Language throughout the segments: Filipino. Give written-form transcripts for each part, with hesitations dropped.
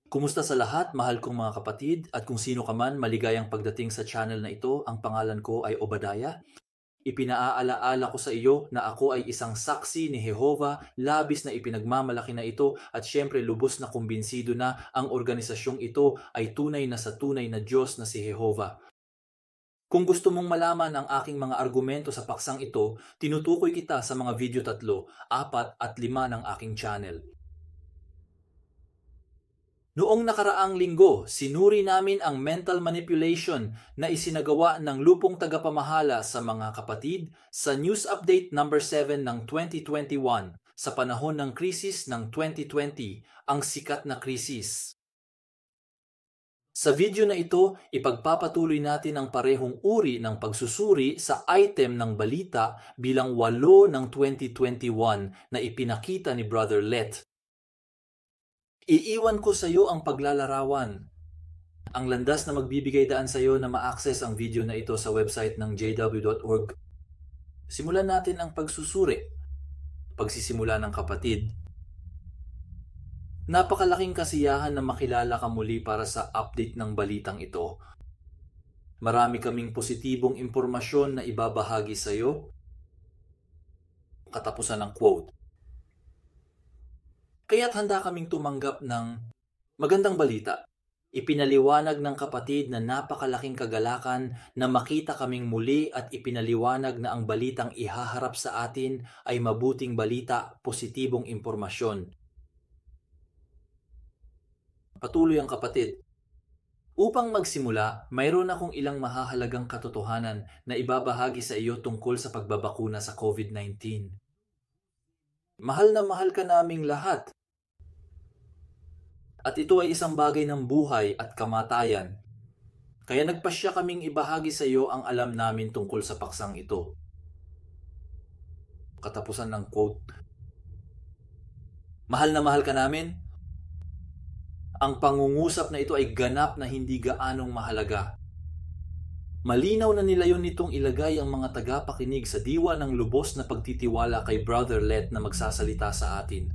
Kumusta sa lahat, mahal kong mga kapatid, at kung sino ka man, maligayang pagdating sa channel na ito. Ang pangalan ko ay Obadiah. Ipinaaalaala ko sa iyo na ako ay isang saksi ni Jehova, labis na ipinagmamalaki na ito, at syempre lubos na kumbinsido na ang organisasyong ito ay tunay na sa tunay na Diyos na si Jehova. Kung gusto mong malaman ang aking mga argumento sa paksang ito, tinutukoy kita sa mga video 3, 4 at 5 ng aking channel. Noong nakaraang linggo, sinuri namin ang mental manipulation na isinagawa ng lupong tagapamahala sa mga kapatid sa News Update number 7 ng 2021 sa panahon ng krisis ng 2020, ang sikat na krisis. Sa video na ito, ipagpapatuloy natin ang parehong uri ng pagsusuri sa item ng balita bilang 8 ng 2021 na ipinakita ni Brother Let. Iiwan ko sa iyo ang paglalarawan. Ang landas na magbibigay daan sa iyo na ma-access ang video na ito sa website ng jw.org. Simulan natin ang pagsusuri. Pagsisimula ng kapatid. Napakalaking kasiyahan na makilala ka muli para sa update ng balitang ito. Marami kaming positibong impormasyon na ibabahagi sa iyo. Katapusan ng quote. Kaya't handa kaming tumanggap ng magandang balita. Ipinaliwanag ng kapatid na napakalaking kagalakan na makita kaming muli at ipinaliwanag na ang balitang ihaharap sa atin ay mabuting balita, positibong impormasyon. Patuloy ang kapatid. Upang magsimula, mayroon akong ilang mahahalagang katotohanan na ibabahagi sa iyo tungkol sa pagbabakuna sa COVID-19. Mahal na mahal ka naming lahat. At ito ay isang bagay ng buhay at kamatayan. Kaya nagpasya kaming ibahagi sa iyo ang alam namin tungkol sa paksang ito. Katapusan ng quote. Mahal na mahal ka namin? Ang pangungusap na ito ay ganap na hindi gaanong mahalaga. Malinaw na nilayon nitong ilagay ang mga tagapakinig sa diwa ng lubos na pagtitiwala kay Brother Let na magsasalita sa atin.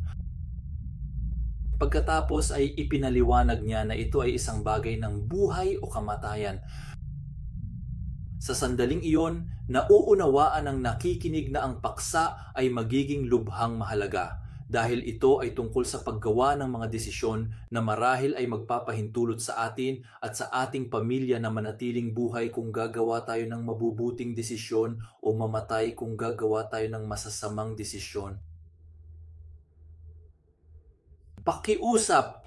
Pagkatapos ay ipinaliwanag niya na ito ay isang bagay ng buhay o kamatayan. Sa sandaling iyon, nauunawaan ng nakikinig na ang paksa ay magiging lubhang mahalaga dahil ito ay tungkol sa paggawa ng mga desisyon na marahil ay magpapahintulot sa atin at sa ating pamilya na manatiling buhay kung gagawa tayo ng mabubuting desisyon o mamatay kung gagawa tayo ng masasamang desisyon. Pakiusap.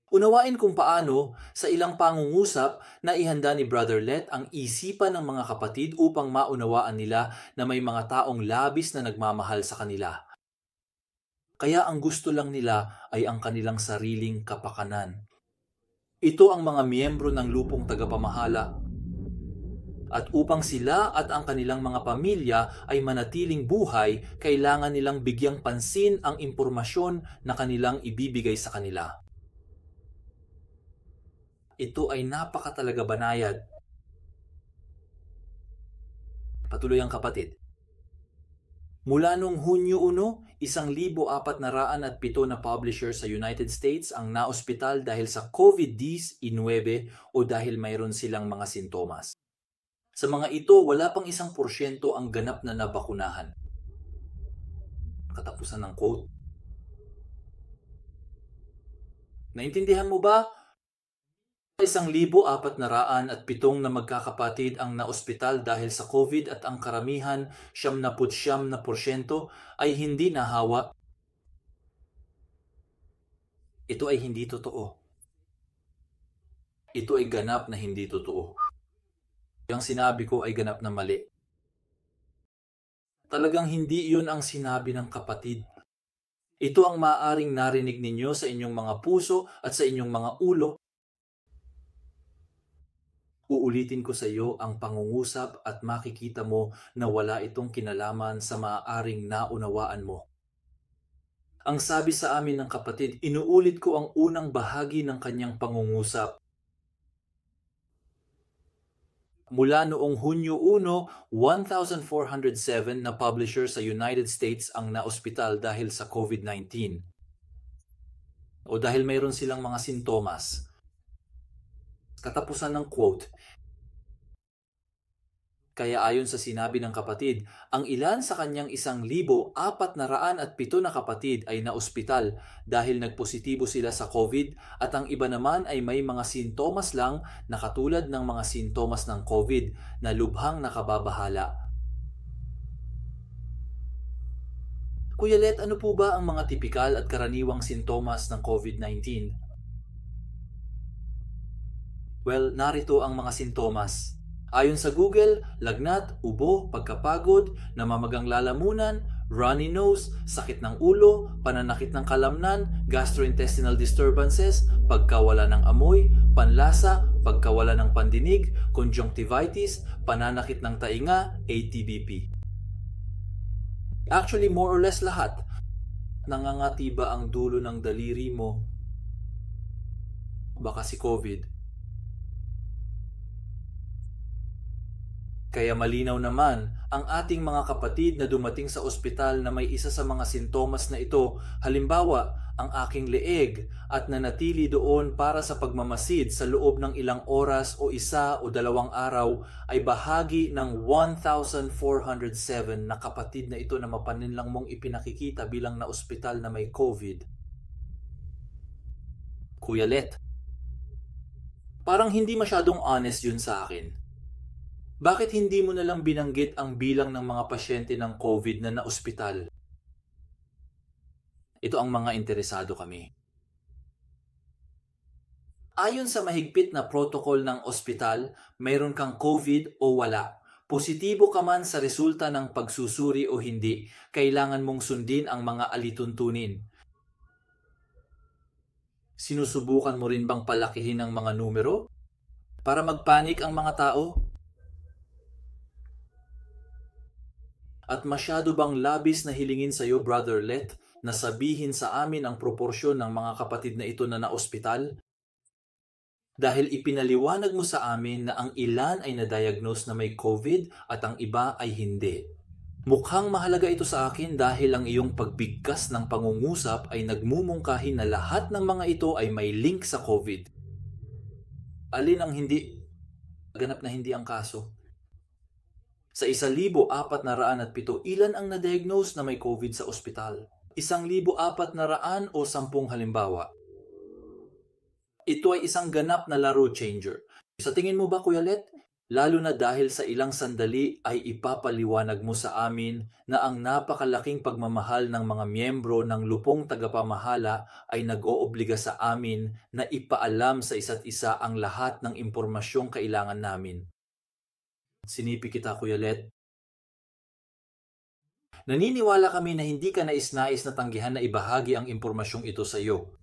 Unawain kung paano sa ilang pangungusap na ihanda ni Brother Let ang isipan ng mga kapatid upang maunawaan nila na may mga taong labis na nagmamahal sa kanila. Kaya ang gusto lang nila ay ang kanilang sariling kapakanan. Ito ang mga miyembro ng lupong tagapamahala. At upang sila at ang kanilang mga pamilya ay manatiling buhay, kailangan nilang bigyang pansin ang impormasyon na kanilang ibibigay sa kanila. Ito ay napakatalaga banayad. Patuloy ang kapatid. Mula noong Hunyo 1, 1,407 na publisher sa United States ang naospital dahil sa COVID-19 o dahil mayroon silang mga sintomas. Sa mga ito, wala pang 1% ang ganap na nabakunahan. Katapusan ng quote. Naintindihan mo ba? 1,407 na magkakapatid ang naospital dahil sa COVID at ang karamihan, 99% ay hindi nahawa. Ito ay hindi totoo. Ito ay ganap na hindi totoo. Yung sinabi ko ay ganap na mali. Talagang hindi iyon ang sinabi ng kapatid. Ito ang maaaring narinig ninyo sa inyong mga puso at sa inyong mga ulo. Uulitin ko sa iyo ang pangungusap at makikita mo na wala itong kinalaman sa maaaring naunawaan mo. Ang sabi sa amin ng kapatid, inuulit ko ang unang bahagi ng kanyang pangungusap. Mula noong Hunyo 1, 1,407 na publisher sa United States ang naospital dahil sa COVID-19. o dahil mayroon silang mga sintomas. Katapusan ng quote. Kaya ayon sa sinabi ng kapatid, ang ilan sa kanyang 1,407 na kapatid ay naospital dahil nagpositibo sila sa COVID at ang iba naman ay may mga sintomas lang na katulad ng mga sintomas ng COVID na lubhang nakababahala. Kuya Let, ano po ba ang mga tipikal at karaniwang sintomas ng COVID-19? Well, narito ang mga sintomas. Ayon sa Google, lagnat, ubo, pagkapagod, namamagang lalamunan, runny nose, sakit ng ulo, pananakit ng kalamnan, gastrointestinal disturbances, pagkawala ng amoy, panlasa, pagkawala ng pandinig, conjunctivitis, pananakit ng tainga, ATBP. Actually, more or less lahat. Nangangati ba ang dulo ng daliri mo? Baka si COVID. Kaya malinaw naman ang ating mga kapatid na dumating sa ospital na may isa sa mga sintomas na ito, halimbawa ang aking leeg at nanatili doon para sa pagmamasid sa loob ng ilang oras o 1 o 2 araw ay bahagi ng 1,407 na kapatid na ito na mapaninlang mong ipinakikita bilang na ospital na may COVID. Kuya Let, parang hindi masyadong honest yun sa akin. Bakit hindi mo nalang binanggit ang bilang ng mga pasyente ng COVID na naospital? Ito ang mga interesado kami. Ayon sa mahigpit na protocol ng ospital, mayroon kang COVID o wala. Positibo ka man sa resulta ng pagsusuri o hindi, kailangan mong sundin ang mga alituntunin. Sinusubukan mo rin bang palakihin ang mga numero? Para magpanik ang mga tao? At masyado bang labis na hilingin sa iyo, Brother Let, na sabihin sa amin ang proporsyon ng mga kapatid na ito na naospital? Dahil ipinaliwanag mo sa amin na ang ilan ay na-diagnose na may COVID at ang iba ay hindi. Mukhang mahalaga ito sa akin dahil ang iyong pagbigkas ng pangungusap ay nagmumungkahi na lahat ng mga ito ay may link sa COVID. Alin ang hindi ganap na hindi ang kaso? Sa 1,407, ilan ang na-diagnose na may COVID sa ospital? 1,400 o 10 halimbawa? Ito ay isang ganap na laro changer. Sa tingin mo ba, Kuya Let? Lalo na dahil sa ilang sandali ay ipapaliwanag mo sa amin na ang napakalaking pagmamahal ng mga miyembro ng lupong tagapamahala ay nag-oobliga sa amin na ipaalam sa isa't isa ang lahat ng impormasyong kailangan namin. Sinipi kita, Kuya Let. Naniniwala kami na hindi ka nais-nais na tanggihan na ibahagi ang impormasyong ito sa iyo.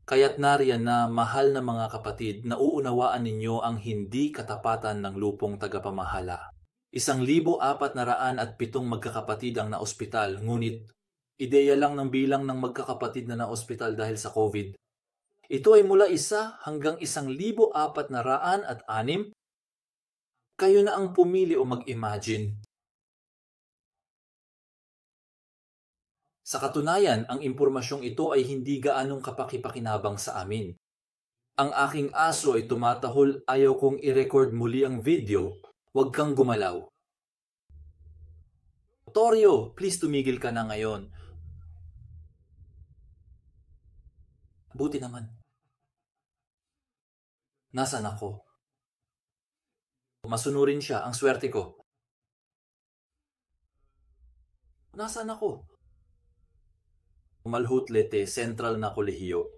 Kaya't nariyan na mahal na mga kapatid, nauunawaan ninyo ang hindi katapatan ng lupong tagapamahala. 1,407 magkakapatid ang naospital, ngunit ideya lang ng bilang ng magkakapatid na naospital dahil sa COVID. Ito ay mula 1 hanggang 1,406. Kayo na ang pumili o mag-imagine. Sa katunayan, ang impormasyong ito ay hindi gaanong kapakipakinabang sa amin. Ang aking aso ay tumatahol, ayaw kong i-record muli ang video. Huwag kang gumalaw. Torio, please tumigil ka na ngayon. Buti naman. Nasaan ako? Masunurin siya, ang swerte ko. Nasaan ako? Malhutlete, sentral na kolehiyo.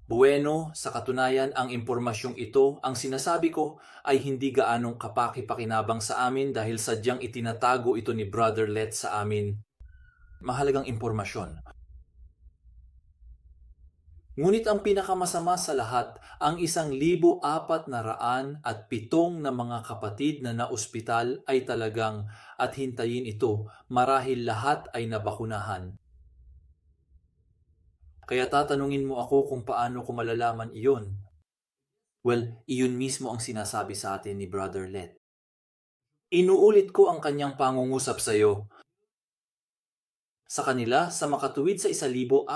Bueno, sa katunayan, ang impormasyong ito, ang sinasabi ko, ay hindi gaanong kapaki-pakinabang sa amin dahil sadyang itinatago ito ni Brother Let sa amin. Mahalagang impormasyon. Ngunit ang pinakamasama sa lahat, ang 1,407 na mga kapatid na naospital ay talagang, at hintayin ito, marahil lahat ay nabakunahan. Kaya tatanungin mo ako kung paano ko malalaman iyon. Well, iyon mismo ang sinasabi sa atin ni Brother Let. Inuulit ko ang kanyang pangungusap sa iyo. Sa kanila, sa makatuwid sa 1,407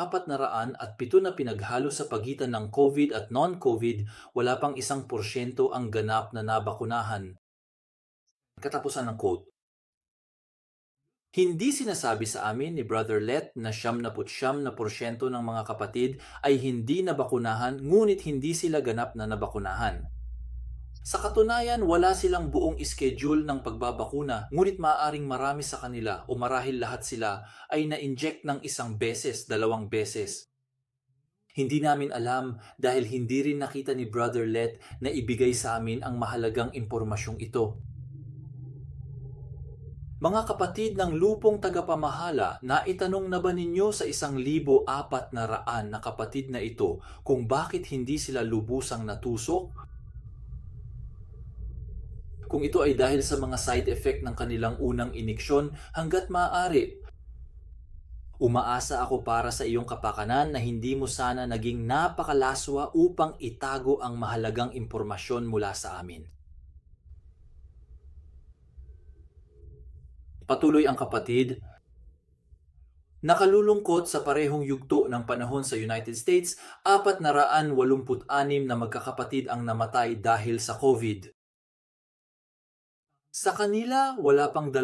na pinaghalo sa pagitan ng COVID at non-COVID, wala pang 1% ang ganap na nabakunahan. Katapusan ng quote. Hindi sinasabi sa amin ni Brother Let na 99% ng mga kapatid ay hindi nabakunahan, ngunit hindi sila ganap na nabakunahan. Sa katunayan, wala silang buong schedule ng pagbabakuna, ngunit maaaring marami sa kanila o marahil lahat sila ay na-inject ng 1 beses, 2 beses. Hindi namin alam dahil hindi rin nakita ni Brother Let na ibigay sa amin ang mahalagang impormasyong ito. Mga kapatid ng lupong tagapamahala, naitanong na ba ninyo sa 1,400 na kapatid na ito kung bakit hindi sila lubusang natusok? Kung ito ay dahil sa mga side effect ng kanilang unang iniksyon, hanggat maaari. Umaasa ako para sa iyong kapakanan na hindi mo sana naging napakalaswa upang itago ang mahalagang impormasyon mula sa amin. Patuloy ang kapatid. Nakalulungkot sa parehong yugto ng panahon sa United States, 486 na magkakapatid ang namatay dahil sa COVID. Sa kanila, wala pang 2%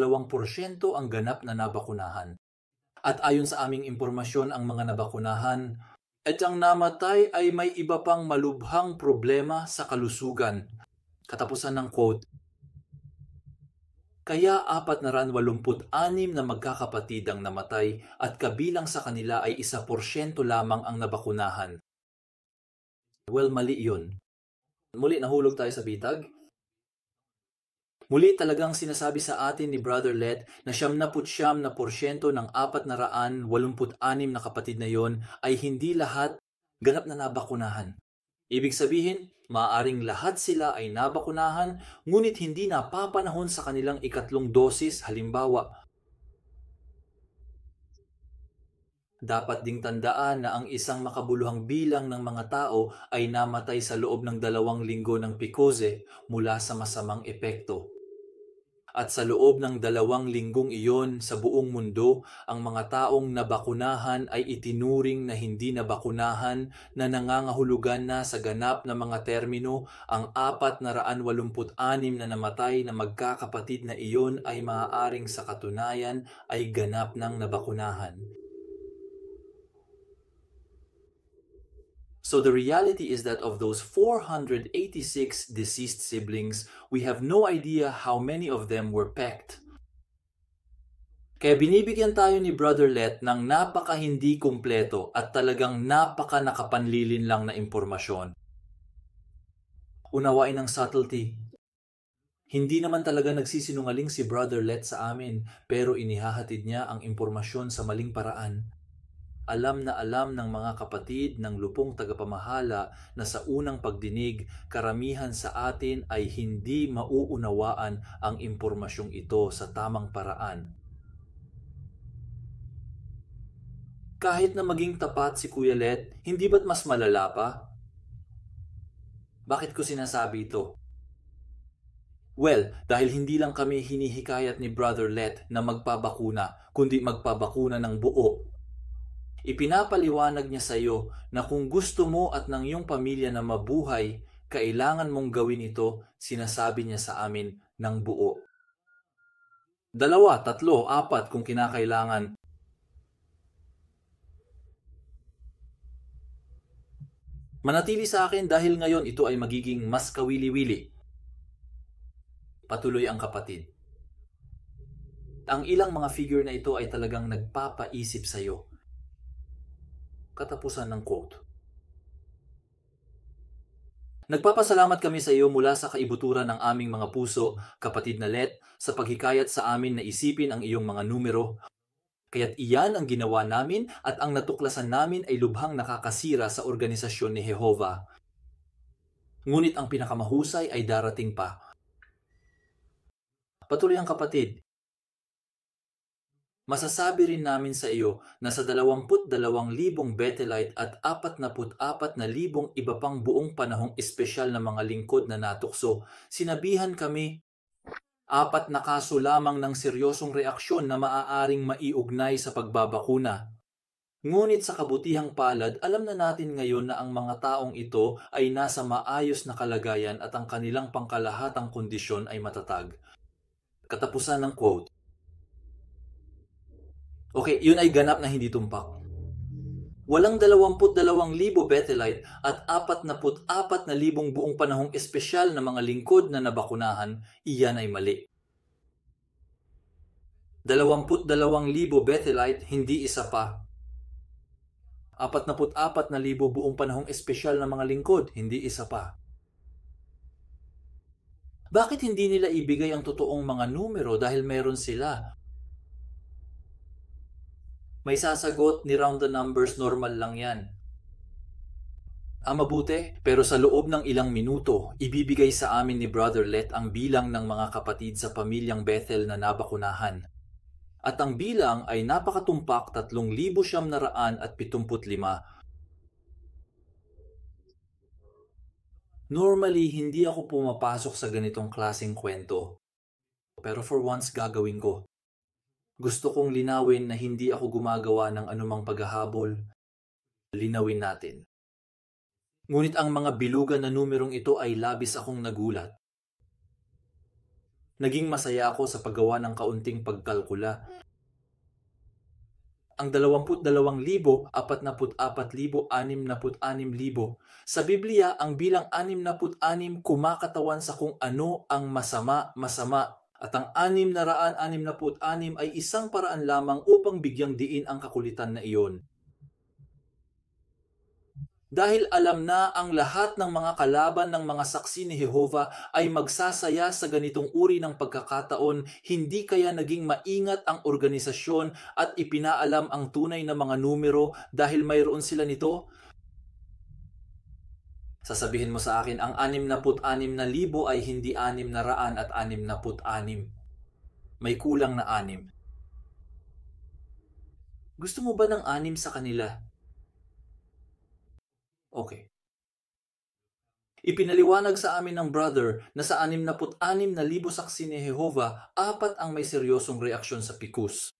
ang ganap na nabakunahan. At ayon sa aming impormasyon, ang mga nabakunahan at ang namatay ay may iba pang malubhang problema sa kalusugan. Katapusan ng quote. Kaya 486 na magkakapatid ang namatay at kabilang sa kanila ay 1% lamang ang nabakunahan. Well, mali yun. Muli nahulog tayo sa bitag. Muli talagang sinasabi sa atin ni Brother Let na 99% ng 486 na kapatid na yon ay hindi lahat ganap na nabakunahan. Ibig sabihin, maaaring lahat sila ay nabakunahan ngunit hindi napapanahon sa kanilang ikatlong dosis. Halimbawa, dapat ding tandaan na ang isang makabuluhang bilang ng mga tao ay namatay sa loob ng 2 linggo ng pikose mula sa masamang epekto. At sa loob ng 2 linggong iyon sa buong mundo, ang mga taong nabakunahan ay itinuring na hindi nabakunahan na nangangahulugan na sa ganap na mga termino, ang 486 na namatay na magkakapatid na iyon ay maaaring sa katunayan ay ganap ng nabakunahan. So the reality is that of those 486 deceased siblings, we have no idea how many of them were pecked. Kaya binibigyan tayo ni Brother Let ng napaka hindi kumpleto at talagang napaka nakapanlilin lang na impormasyon. Unawain ang subtlety. Hindi naman talaga nagsisinungaling si Brother Let sa amin, pero inihahatid niya ang impormasyon sa maling paraan. Alam na alam ng mga kapatid ng lupong tagapamahala na sa unang pagdinig, karamihan sa atin ay hindi mauunawaan ang impormasyong ito sa tamang paraan. Kahit na maging tapat si Kuya Let, hindi ba't mas malala pa? Bakit ko sinasabi ito? Well, dahil hindi lang kami hinihikayat ni Brother Let na magpabakuna, kundi magpabakuna ng buo. Ipinapaliwanag niya sa iyo na kung gusto mo at ng iyong pamilya na mabuhay, kailangan mong gawin ito, sinasabi niya sa amin, ng buo. 2, 3, 4 kung kinakailangan. Manatili sa akin dahil ngayon ito ay magiging mas kawili-wili. Patuloy ang kapatid. Ang ilang mga figure na ito ay talagang nagpapaisip sa iyo. Katapusan ng quote. Nagpapasalamat kami sa iyo mula sa kaibuturan ng aming mga puso, kapatid na Let, sa paghikayat sa amin na isipin ang iyong mga numero. Kaya't iyan ang ginawa namin at ang natuklasan namin ay lubhang nakakasira sa organisasyon ni Jehovah. Ngunit ang pinakamahusay ay darating pa. Patuloy ang kapatid. Masasabi rin namin sa iyo na sa 22,000 Bethelite at 44,000 iba pang buong panahong espesyal na mga lingkod na natukso, sinabihan kami 4 na kaso lamang ng seryosong reaksyon na maaaring maiugnay sa pagbabakuna. Ngunit sa kabutihang palad, alam na natin ngayon na ang mga taong ito ay nasa maayos na kalagayan at ang kanilang pangkalahatang kondisyon ay matatag. Katapusan ng quote. Okay, yun ay ganap na hindi tumpak. Walang 22,000 Bethelite at 44,000 buong panahong espesyal na mga lingkod na nabakunahan, iyan ay mali. 22,000 Bethelite, hindi isa pa. 44,000 buong panahong espesyal na mga lingkod, hindi isa pa. Bakit hindi nila ibigay ang totoong mga numero dahil meron sila? May sasagot ni round the numbers, normal lang yan. Ang mabuti, pero sa loob ng ilang minuto, ibibigay sa amin ni Brother Let ang bilang ng mga kapatid sa pamilyang Bethel na nabakunahan. At ang bilang ay napakatumpak 3,975. Normally, hindi ako pumapasok sa ganitong klaseng kwento. Pero for once, gagawin ko. Gusto kong linawin na hindi ako gumagawa ng anumang paghahabol. Linawin natin. Ngunit ang mga bilugan na numerong ito ay labis akong nagulat. Naging masaya ako sa paggawa ng kaunting pagkalkula. Ang 22,000, 44,000, 66,000. Sa Biblia, ang bilang 66 kumakatawan sa kung ano ang masama. At ang 666 ay isang paraan lamang upang bigyang diin ang kakulitan na iyon. Dahil alam na ang lahat ng mga kalaban ng mga saksi ni Jehovah ay magsasaya sa ganitong uri ng pagkakataon, hindi kaya naging maingat ang organisasyon at ipinaalam ang tunay na mga numero dahil mayroon sila nito? Sasabihin mo sa akin, ang 66,000 ay hindi 666. May kulang na 6. Gusto mo ba ng 6 sa kanila? Okay. Ipinaliwanag sa amin ng brother na sa 66,000 saksi ni Jehovah, 4 ang may seryosong reaksyon sa PCOS.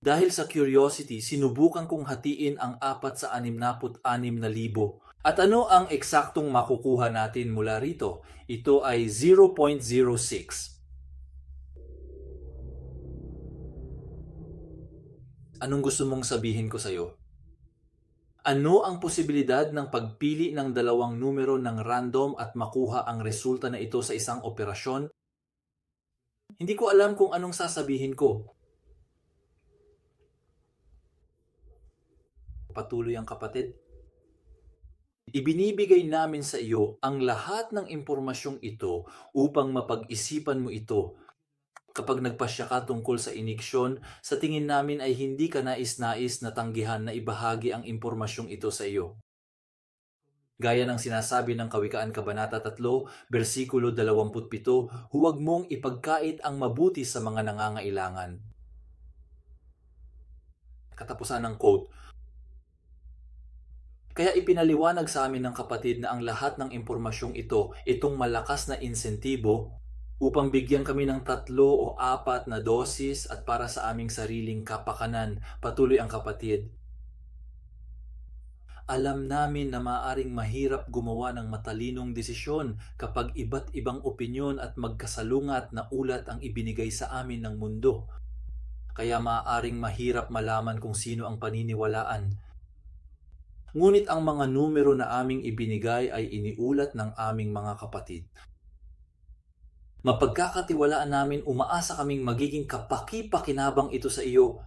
Dahil sa curiosity, sinubukan kong hatiin ang 4 sa 66,000. At ano ang eksaktong makukuha natin mula rito? Ito ay 0.06. Anong gusto mong sabihin ko sa'yo? Ano ang posibilidad ng pagpili ng dalawang numero ng random at makuha ang resulta na ito sa isang operasyon? Hindi ko alam kung anong sasabihin ko. Patuloy ang kapatid. Ibinibigay namin sa iyo ang lahat ng impormasyong ito upang mapag-isipan mo ito. Kapag nagpasya ka tungkol sa iniksyon, sa tingin namin ay hindi ka nais-nais na tanggihan na ibahagi ang impormasyong ito sa iyo. Gaya ng sinasabi ng Kawikaan Kabanata 3, versikulo 27, huwag mong ipagkait ang mabuti sa mga nangangailangan. Katapusan ng quote. Kaya ipinaliwanag sa amin ng kapatid na ang lahat ng impormasyong ito, itong malakas na insentibo upang bigyan kami ng 3 o 4 na dosis at para sa aming sariling kapakanan. Patuloy ang kapatid. Alam namin na maaaring mahirap gumawa ng matalinong desisyon kapag iba't ibang opinyon at magkasalungat na ulat ang ibinigay sa amin ng mundo. Kaya maaaring mahirap malaman kung sino ang paniniwalaan. Ngunit ang mga numero na aming ibinigay ay iniulat ng aming mga kapatid. Mapagkakatiwalaan namin, umaasa kaming magiging kapaki-pakinabang ito sa iyo.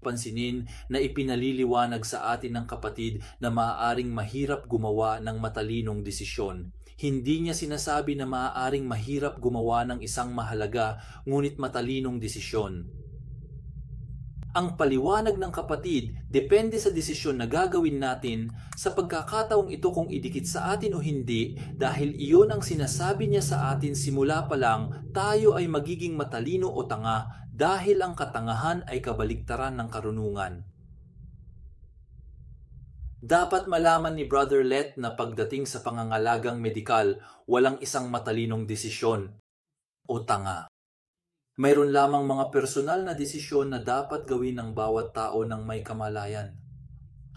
Pansinin na ipinaliliwanag sa atin ng kapatid na maaaring mahirap gumawa ng matalinong desisyon. Hindi niya sinasabi na maaaring mahirap gumawa ng isang mahalaga ngunit matalinong desisyon. Ang paliwanag ng kapatid depende sa desisyon na gagawin natin sa pagkakataong ito kung idikit sa atin o hindi dahil iyon ang sinasabi niya sa atin simula pa lang tayo ay magiging matalino o tanga dahil ang katangahan ay kabaligtaran ng karunungan. Dapat malaman ni Brother Let na pagdating sa pangangalagang medikal, walang isang matalinong desisyon o tanga. Mayroon lamang mga personal na desisyon na dapat gawin ng bawat tao ng may kamalayan.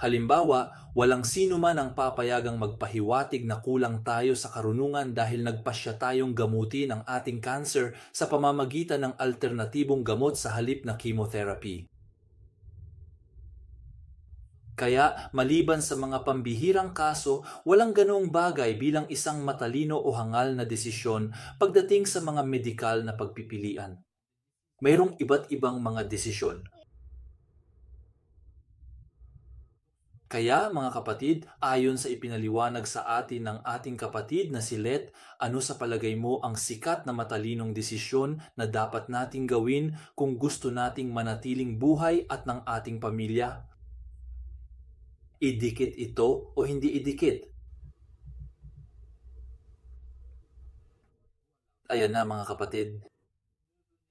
Halimbawa, walang sino man ang papayagang magpahiwatig na kulang tayo sa karunungan dahil nagpasya tayong gamutin ang ating cancer sa pamamagitan ng alternatibong gamot sa halip na chemotherapy. Kaya, maliban sa mga pambihirang kaso, walang ganoong bagay bilang isang matalino o hangal na desisyon pagdating sa mga medikal na pagpipilian. Mayroong iba't ibang mga desisyon. Kaya mga kapatid, ayon sa ipinaliwanag sa atin ng ating kapatid na si Let, ano sa palagay mo ang sikat na matalinong desisyon na dapat nating gawin kung gusto nating manatiling buhay at ng ating pamilya? Idikit ito o hindi idikit? Ayan na mga kapatid.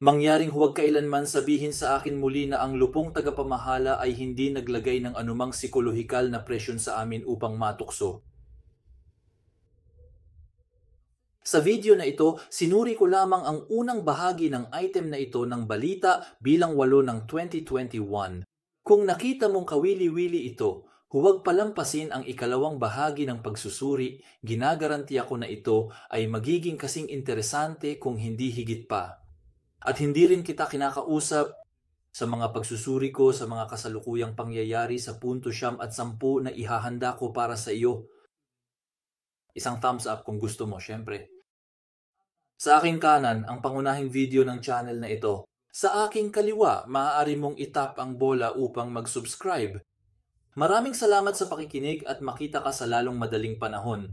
Mangyaring huwag kailanman sabihin sa akin muli na ang lupong tagapamahala ay hindi naglagay ng anumang psikolohikal na presyon sa amin upang matukso. Sa video na ito, sinuri ko lamang ang unang bahagi ng item na ito ng balita bilang 8 ng 2021. Kung nakita mong kawili-wili ito, huwag palampasin ang ikalawang bahagi ng pagsusuri, ginagarantiya ko na ito ay magiging kasing interesante kung hindi higit pa. At hindi rin kita kinakausap sa mga pagsusuri ko sa mga kasalukuyang pangyayari sa punto 9 at 10 na ihahanda ko para sa iyo. Isang thumbs up kung gusto mo, syempre. Sa aking kanan, ang pangunahing video ng channel na ito. Sa aking kaliwa, maaari mong itap ang bola upang mag-subscribe. Maraming salamat sa pakikinig at makita ka sa lalong madaling panahon.